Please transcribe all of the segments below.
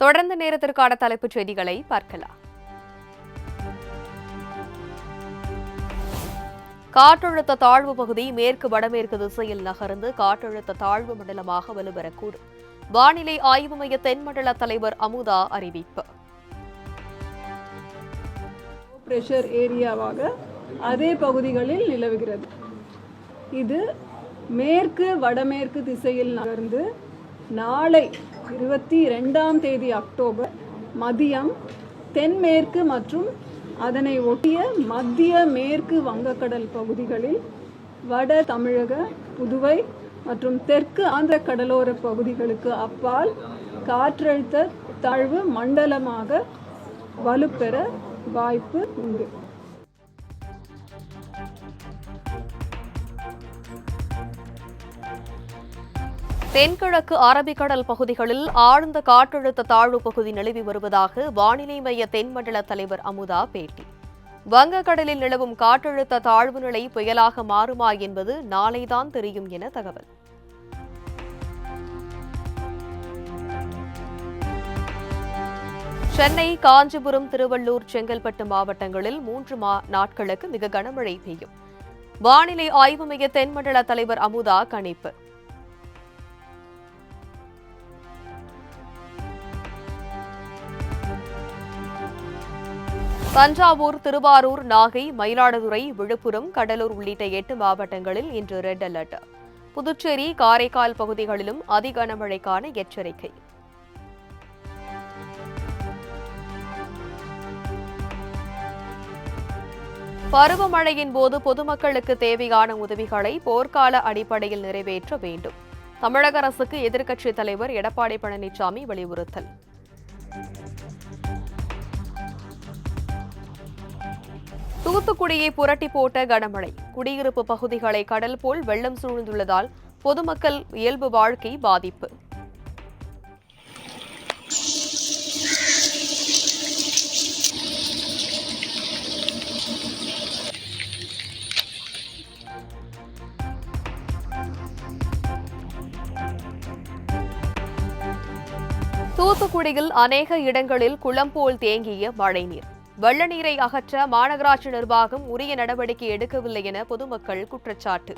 தொடர்ந்து நேரத்திற்கான தலைப்புச் செய்திகளை பார்க்கலாம். காற்றழுத்த தாழ்வு பகுதி மேற்கு வடமேற்கு திசையில் நகர்ந்து காற்றழுத்த தாழ்வு மண்டலமாக வலுப்பெறக்கூடும். வானிலை ஆய்வு மைய தென்மண்டல தலைவர் அமுதா அறிவிப்பு. பிரஷர் ஏரியாவாக அதே பகுதிகளில் நிலவுகிறது. இது மேற்கு வடமேற்கு திசையில் நகர்ந்து நாளை 22 அக்டோபர் மதியம் தென்மேற்கு மற்றும் அதனை ஒட்டிய மத்திய மேற்கு வங்கக்கடல் பகுதிகளில் வட தமிழக, புதுவை மற்றும் தெற்கு ஆந்திர கடலோர பகுதிகளுக்கு அப்பால் காற்றழுத்த தாழ்வு மண்டலமாக வலுப்பெற வாய்ப்பு உண்டு. தென்கிழக்கு அரபிக்கடல் பகுதிகளில் ஆழ்ந்த காற்றழுத்த தாழ்வு பகுதி நிலவி வருவதாக வானிலை மைய தென்மண்டல தலைவர் அமுதா பேட்டி. வங்கக்கடலில் நிலவும் காற்றழுத்த தாழ்வு நிலை புயலாக மாறுமா என்பது நாளைதான் தெரியும் என தகவல். சென்னை, காஞ்சிபுரம், திருவள்ளூர், செங்கல்பட்டு மாவட்டங்களில் 3 நாட்களுக்கு மிக கனமழை பெய்யும். வானிலை ஆய்வு மைய தென்மண்டல தலைவர் அமுதா கணிப்பு. தஞ்சாவூர், திருவாரூர், நாகை, மயிலாடுதுறை, விழுப்புரம், கடலூர் உள்ளிட்ட 8 மாவட்டங்களில் இன்று ரெட் அலர்ட். புதுச்சேரி, காரைக்கால் பகுதிகளிலும் அதி கனமழைக்கான எச்சரிக்கை. பருவமழையின் போது பொதுமக்களுக்கு தேவையான உதவிகளை போர்க்கால அடிப்படையில் நிறைவேற்ற வேண்டும். தமிழக அரசுக்கு எதிர்க்கட்சித் தலைவர் எடப்பாடி பழனிசாமி வலியுறுத்தல். தூத்துக்குடியை புரட்டி போட்ட கனமழை. குடியிருப்பு பகுதிகளை கடல் போல் வெள்ளம் சூழ்ந்துள்ளதால் பொதுமக்கள் இயல்பு வாழ்க்கை பாதிப்பு. தூத்துக்குடியில் அநேக இடங்களில் குளம் போல் தேங்கிய மழைநீர். வெள்ள நீரை அகற்ற மாநகராட்சி நிர்வாகம் உரிய நடவடிக்கை எடுக்கவில்லை என பொதுமக்கள் குற்றச்சாட்டு.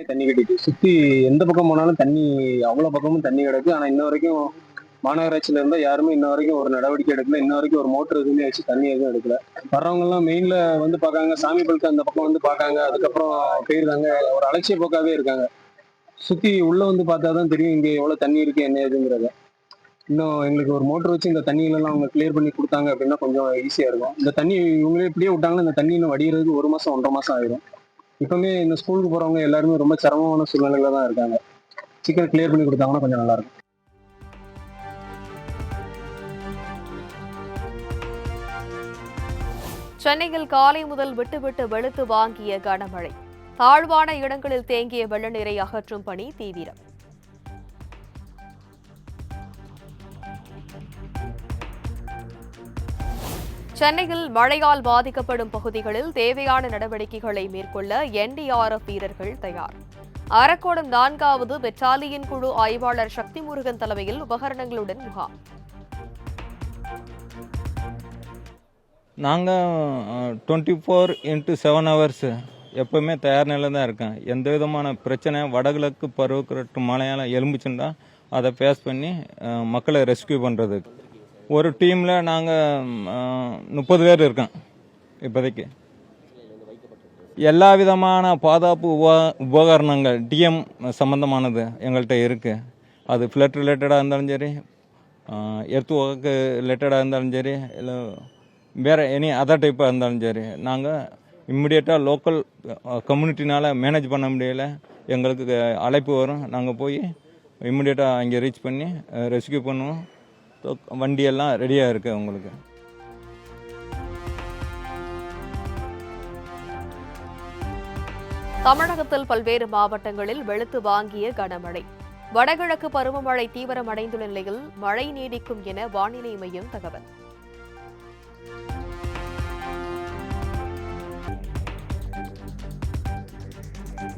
தண்ணி கட்டிட்டு சுத்தி எந்த பக்கம் போனாலும் தண்ணி, அவ்வளவு பக்கமும் தண்ணி கிடக்கு. ஆனா இன்ன வரைக்கும் மாநகராட்சியில இருந்தா யாருமே இன்ன வரைக்கும் ஒரு நடவடிக்கை எடுக்கல. இன்ன வரைக்கும் ஒரு மோட்டர் எதுவுமே வச்சு தண்ணி எதுவும் எடுக்கல. வர்றவங்க எல்லாம் மெயின்ல வந்து பாக்காங்க, சாமி பழுக்க அந்த பக்கம் வந்து பாக்காங்க, அதுக்கப்புறம் போயிருக்காங்க. ஒரு அலட்சிய போக்காவே இருக்காங்க. சுத்தி உள்ள வந்து பார்த்தாதான் தெரியும் இங்க எவ்வளவு தண்ணி இருக்கு என்ன ஏதுங்கிறத. இன்னும் எங்களுக்கு ஒரு மோட்டர் வச்சு இந்த தண்ணியிலலாம் அவங்க கிளியர் பண்ணி கொடுத்தாங்க அப்படின்னா கொஞ்சம் ஈஸியா இருக்கும். இந்த தண்ணி இவங்களே இப்படியே விட்டாங்கன்னா இந்த தண்ணி இன்னும் வடிகிறதுக்கு 1 மாசம் 1.5 மாசம் ஆயிடும். இப்பவுமே இந்த ஸ்கூலுக்கு போறவங்க எல்லாருமே ரொம்ப சிரமமான சூழ்நிலையில தான் இருக்காங்க. சீக்கிரம் கிளியர் பண்ணி கொடுத்தாங்கன்னா கொஞ்சம் நல்லா இருக்கும். சென்னையில் காலை முதல் விட்டு வெளுத்து வாங்கிய கனமழை. தாழ்வான இடங்களில் தேங்கிய வெள்ள நீரை அகற்றும் பணி தீவிரம். சென்னையில் மழையால் பாதிக்கப்படும் பகுதிகளில் தேவையான நடவடிக்கைகளை மேற்கொள்ள NDRF வீரர்கள் தயார். அரக்கோணம் 4வது பெட்டாலியன் குழு ஆய்வாளர் சக்தி முருகன் தலைமையில் உபகரணங்களுடன் முகாம். நாங்கள் 24x7 hours எப்பவுமே தயார் நிலை தான் இருக்கேன். எந்த விதமான பிரச்சனை வடகிழக்கு பருவக்காற்று மழையால் எலும்புச்சுன்னா அதை ஃபேஸ் பண்ணி மக்களை ரெஸ்கியூ பண்ணுறதுக்கு ஒரு டீமில் நாங்கள் 30 பேர் இருக்கோம். இப்போதைக்கு எல்லா விதமான பாதுகாப்பு உபகரணங்கள் டிஎம் சம்மந்தமானது எங்கள்கிட்ட இருக்குது. அது ஃப்ளட் ரிலேட்டடாக இருந்தாலும் சரி, எர்த் ஒர்க்கு ரிலேட்டடாக இருந்தாலும் சரி, இல்லை வேறு எனி அதர் டைப்பாக இருந்தாலும் சரி, நாங்கள் இம்மிடியேட்டாக லோக்கல் கம்யூனிட்டினால் மேனேஜ் பண்ண முடியல, எங்களுக்கு அழைப்பு வரும். நாங்கள் போய் இம்மிடியேட்டாக அங்கே ரீச் பண்ணி ரெஸ்கியூ பண்ணுவோம். வண்டியெல்லாம் ரெடியாக இருக்குது உங்களுக்கு. தமிழகத்தில் பல்வேறு மாவட்டங்களில் வெளுத்து வாங்கிய கனமழை. வடகிழக்கு பருவமழை தீவிரமடைந்துள்ள நிலையில் மழை நீடிக்கும் என வானிலை மையம் தகவல்.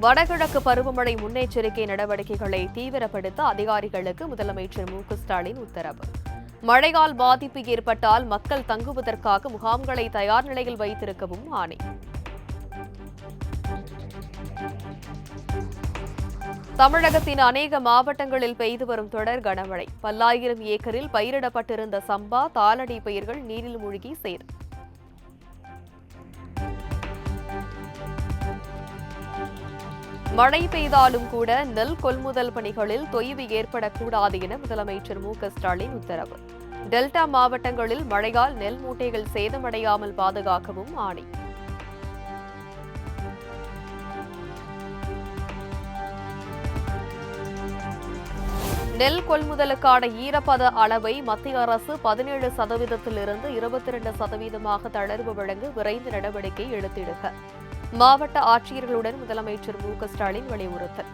வடகிழக்கு பருவமழை முன்னெச்சரிக்கை நடவடிக்கைகளை தீவிரப்படுத்த அதிகாரிகளுக்கு முதலமைச்சர் மு க ஸ்டாலின் உத்தரவு. மழையால் பாதிப்பு ஏற்பட்டால் மக்கள் தங்குவதற்காக முகாம்களை தயார் நிலையில் வைத்திருக்கவும் ஆணை. தமிழகத்தின் அநேக மாவட்டங்களில் பெய்து வரும் தொடர் கனமழை. பல்லாயிரம் ஏக்கரில் பயிரிடப்பட்டிருந்த சம்பா, தாளடி பயிர்கள் நீரில் மூழ்கி சேதம். மழை பெய்தாலும் கூட நெல் கொள்முதல் பணிகளில் தொய்வு ஏற்படக்கூடாது என முதலமைச்சர் மு க ஸ்டாலின் உத்தரவு. டெல்டா மாவட்டங்களில் மழையால் நெல் மூட்டைகள் சேதமடையாமல் பாதுகாக்கவும் ஆணை. நெல் கொள்முதலுக்கான ஈரப்பத அளவை மத்திய அரசு 17%-இருந்து 22% தளர்வு வழங்க விரைந்து நடவடிக்கை எடுத்திடுக மாவட்ட ஆட்சியர்களுடன் முதலமைச்சர் மு க ஸ்டாலின் வலியுறுத்தல்.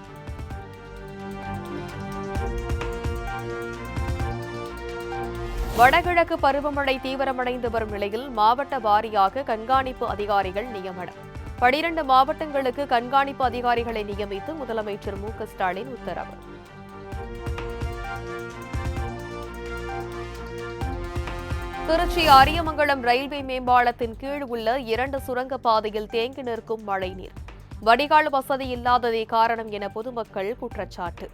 வடகிழக்கு பருவமழை தீவிரமடைந்து வரும் நிலையில் மாவட்ட வாரியாக கண்காணிப்பு அதிகாரிகள் நியமனம். 12 மாவட்டங்களுக்கு கண்காணிப்பு அதிகாரிகளை நியமித்து முதலமைச்சர் மு க ஸ்டாலின் உத்தரவு. திருச்சி அரியமங்கலம் ரயில்வே மேம்பாலத்தின் கீழ் உள்ள 2 சுரங்க பாதையில் தேங்கி நிற்கும் மழைநீர். வடிகால் வசதி இல்லாததே காரணம் என பொதுமக்கள் குற்றச்சாட்டு.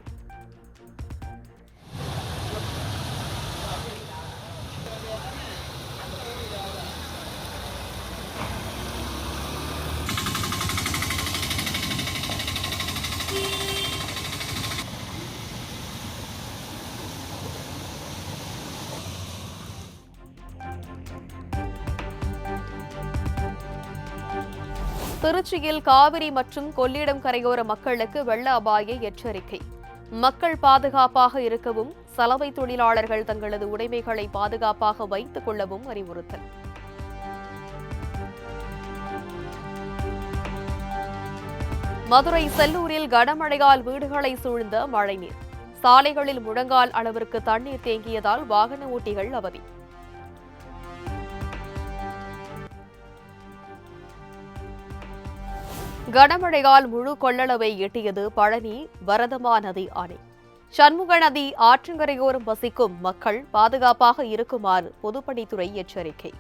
திருச்சியில் காவிரி மற்றும் கொள்ளிடம் கரையோர மக்களுக்கு வெள்ள அபாய எச்சரிக்கை. மக்கள் பாதுகாப்பாக இருக்கவும் சலவை தொழிலாளர்கள் தங்களது உடைமைகளை பாதுகாப்பாக வைத்துக் கொள்ளவும் அறிவுறுத்தல். மதுரை செல்லூரில் கனமழையால் வீடுகளை சூழ்ந்த மழைநீர். சாலைகளில் முழங்கால் அளவிற்கு தண்ணீர் தேங்கியதால் வாகன ஓட்டிகள் அவதி. கனமழையால் முழு கொள்ளளவை எட்டியது பழனி வரதமா நதி அணை. சண்முக நதி ஆற்றங்கரையோரம் வசிக்கும் மக்கள் பாதுகாப்பாக இருக்குமாறு பொதுப்பணித்துறை எச்சரிக்கை.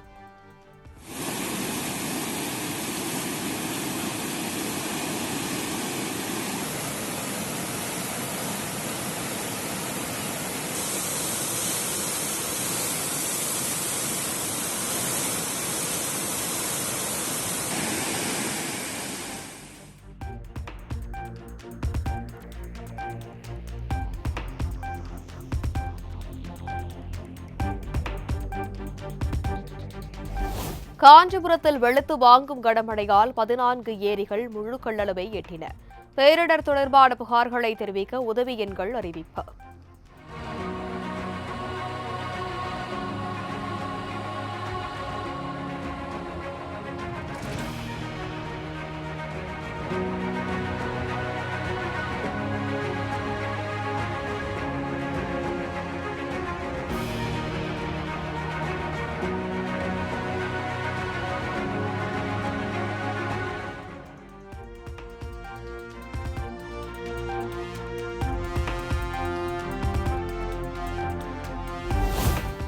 காஞ்சிபுரத்தில் வெளுத்து வாங்கும் கனமழையால் 14 ஏரிகள் முழு கொள்ளளவை எட்டின. பேரிடர் தொடர்பான புகார்களை தெரிவிக்க உதவி எண்கள் அறிவிப்பு.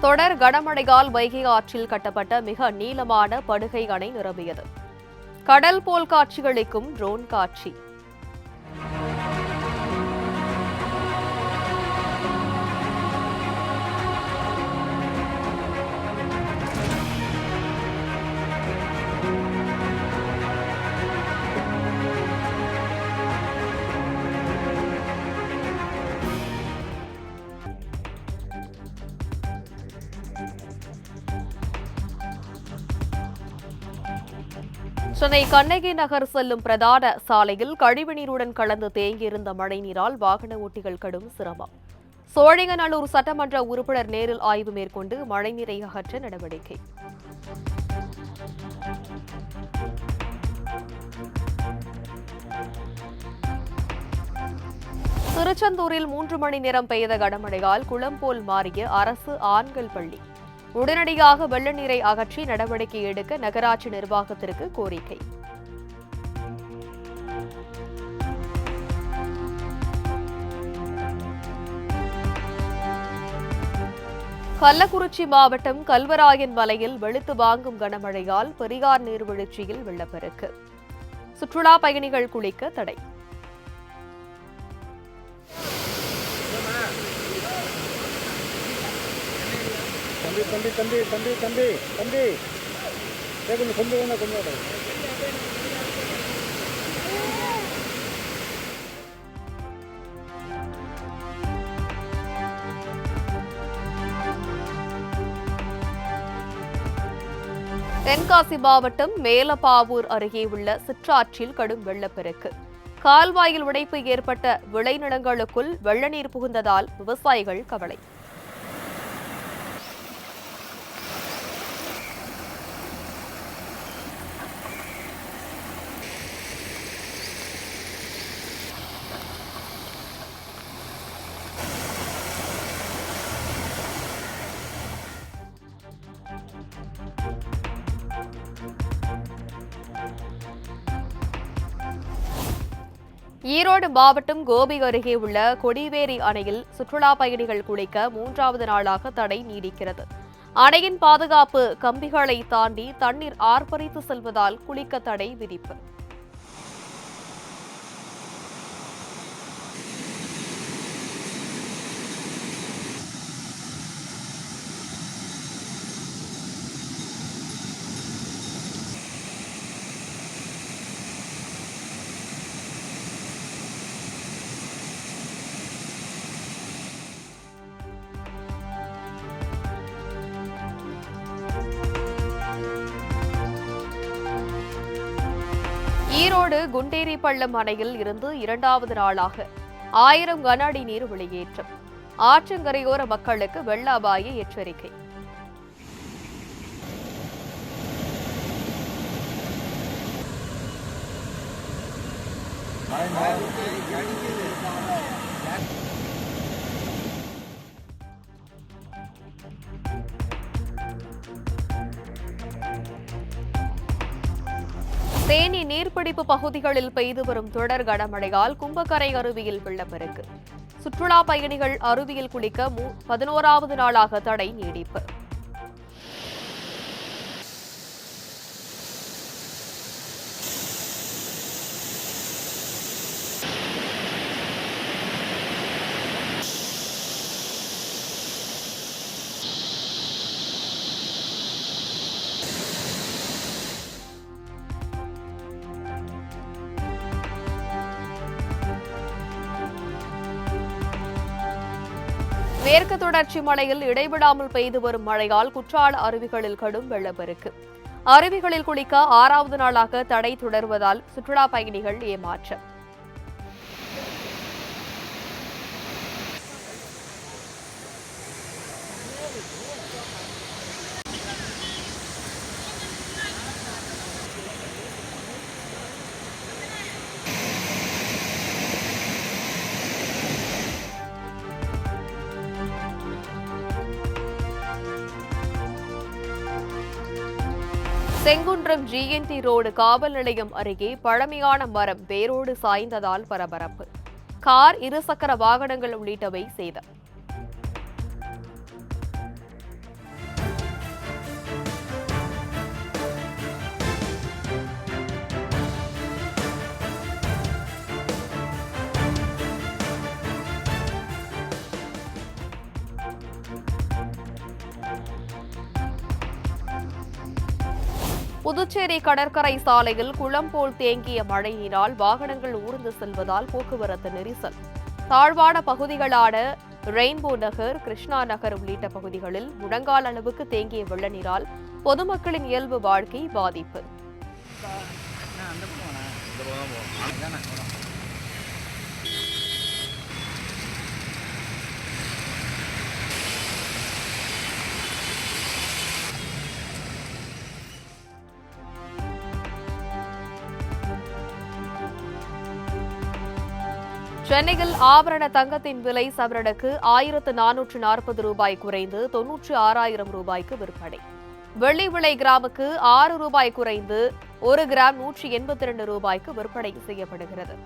தொடர் கனமழையால் வைகை ஆற்றில் கட்டப்பட்ட மிக நீளமான படுகை அணை நிரம்பியது. கடல் போல் காட்சியளிக்கும் ட்ரோன் காட்சி. சென்னை கண்ணகி நகர் செல்லும் பிரதான சாலையில் கழிவுநீருடன் கலந்து தேங்கியிருந்த மழைநீரால் வாகன ஓட்டிகள் கடும் சிரமம். சோழிங்கநல்லூர் சட்டமன்ற உறுப்பினர் நேரில் ஆய்வு மேற்கொண்டு மழைநீரை அகற்ற நடவடிக்கை. திருச்செந்தூரில் 3 மணி நேரம் பெய்த கனமழையால் குளம் போல் மாறிய அரசு ஆண்கள் பள்ளி. உடனடியாக வெள்ள நீரை அகற்றி நடவடிக்கை எடுக்க நகராட்சி நிர்வாகத்திற்கு கோரிக்கை. கள்ளக்குறிச்சி மாவட்டம் கல்வராயன் மலையில் வெளுத்து வாங்கும் கனமழையால் பெரியார் நீர்வீழ்ச்சியில் வெள்ளப்பெருக்கு. சுற்றுலா பயணிகள் குளிக்க தடை. தென்காசி மாவட்டம் மேலப்பாவூர் அருகே உள்ள சிற்றாற்றில் கடும் வெள்ளப்பெருக்கு. கால்வாயில் உடைப்பு ஏற்பட்ட விளைநிலங்களுக்குள் வெள்ள நீர் புகுந்ததால் விவசாயிகள் கவலை. ஈரோடு மாவட்டம் கோபி அருகே உள்ள கொடிவேரி அணையில் சுற்றுலா பயணிகள் குளிக்க 3வது நாளாக தடை நீடிக்கிறது. அணையின் பாதுகாப்பு கம்பிகளை தாண்டி தண்ணீர் ஆர்ப்பரித்து செல்வதால் குளிக்க தடை விதிப்பு. ஈரோடு குண்டேரிப்பள்ளம் அணையில் இருந்து 2வது நாளாக 1000 கன அடி நீர் வெளியேற்றம். ஆற்றங்கரையோர மக்களுக்கு வெள்ள அபாய எச்சரிக்கை. தேனி நீர்பிடிப்பு பகுதிகளில் பெய்து வரும் தொடர் கனமழையால் கும்பக்கரை அருவியில் வெள்ளப்பெருக்கு. சுற்றுலா பயணிகள் அருவியில் குளிக்க 11வது நாளாக தடை நீடிப்பு. மேற்கு தொடர்ச்சி மலையில் இடைவிடாமல் பெய்து வரும் மழையால் குற்றால அருவிகளில் கடும் வெள்ளப்பெருக்கு. அருவிகளில் குளிக்க 6வது நாளாக தடை தொடர்வதால் சுற்றுலா பயணிகள் ஏமாற்றம். செங்குன்றம் ஜிஎன்டி ரோடு காவல் நிலையம் அருகே பழமையான மரம் வேரோடு சாய்ந்ததால் பரபரப்பு. கார், இருசக்கர வாகனங்கள் உள்ளிட்டவை சேதம். புதுச்சேரி கடற்கரை சாலையில் குளம் போல் தேங்கிய மழை நீரால் வாகனங்கள் ஊர்ந்து செல்வதால் போக்குவரத்து நெரிசல். தாழ்வான பகுதிகளான ரெயின்போ நகர், கிருஷ்ணா நகர் உள்ளிட்ட பகுதிகளில் முழங்கால் அளவுக்கு தேங்கிய வெள்ள நீரால் பொதுமக்களின் இயல்பு வாழ்க்கை பாதிப்பு. சென்னையில் ஆபரண தங்கத்தின் விலை சவரனுக்கு 1440 ரூபாய் குறைந்து 96,000 ரூபாய்க்கு விற்பனை. வெள்ளி விலை கிராமுக்கு 6 ரூபாய் குறைந்து 1 கிராம் 182 ரூபாய்க்கு விற்பனை செய்யப்படுகிறது.